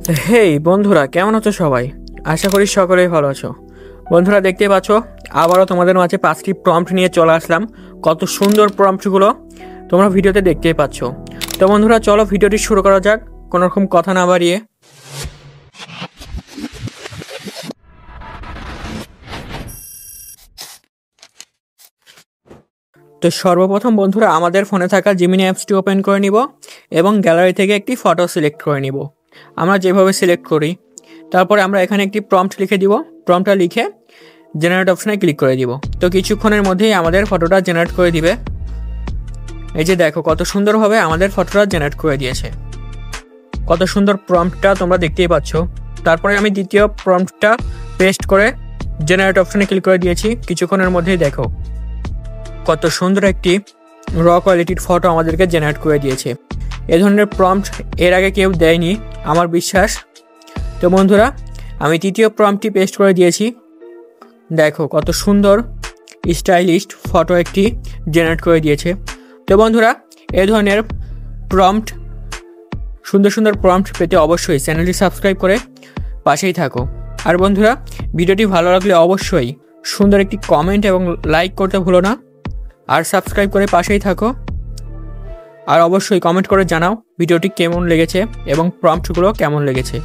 হেই বন্ধুরা, কেমন আছো সবাই? আশা করি সকলেই ভালো আছো। বন্ধুরা, দেখতেই পাচ্ছ আবারও তোমাদের মাঝে 5টি প্রম্পট নিয়ে চলে আসলাম। কত সুন্দর প্রম্পটগুলো তোমরা ভিডিওতে দেখতেই পাচ্ছ। তো বন্ধুরা, চলো ভিডিওটি শুরু করা যাক কোনো রকম কথা না বাড়িয়ে। তো সর্বপ্রথম বন্ধুরা, আমাদের ফোনে থাকা জিমিনি অ্যাপসটি ওপেন করে নিব এবং গ্যালারি থেকে একটি ফটো সিলেক্ট করে নিব, আমরা যেভাবে সিলেক্ট করি। তারপরে আমরা এখানে একটি প্রম্পট লিখে দিব। প্রম্পটটা লিখে জেনারেট অপশনে ক্লিক করে দিব। তো কিছুক্ষণের মধ্যেই আমাদের ফটোটা জেনারেট করে দিবে। এই যে দেখো কত সুন্দরভাবে আমাদের ফটোটা জেনারেট করে দিয়েছে। কত সুন্দর প্রম্পটটা তোমরা দেখতেই পাচ্ছ। তারপরে আমি দ্বিতীয় প্রম্পটটা পেস্ট করে জেনারেট অপশনে ক্লিক করে দিয়েছি। কিছুক্ষণের মধ্যেই দেখো কত সুন্দর একটি র কোয়ালিটির ফটো আমাদেরকে জেনারেট করে দিয়েছে। এ ধরনের প্রম্পট এর আগে কেউ দেয়নি আমার বিশ্বাস। তো বন্ধুরা, আমি তৃতীয় প্রম্পটটি পেস্ট করে দিয়েছি। দেখো কত সুন্দর স্টাইলিশড ফটো একটি জেনারেট করে দিয়েছে। তো বন্ধুরা, এ ধরনের প্রম্পট, সুন্দর সুন্দর প্রম্পট পেতে অবশ্যই চ্যানেলটি সাবস্ক্রাইব করে পাশেই থাকো। আর বন্ধুরা, ভিডিওটি ভালো লাগলে অবশ্যই সুন্দর একটি কমেন্ট এবং লাইক করতে ভুলো না। আর সাবস্ক্রাইব করে পাশেই থাকো। আর অবশ্যই কমেন্ট করে জানাও ভিডিওটি কেমন লেগেছে এবং প্রম্পটগুলো কেমন লেগেছে।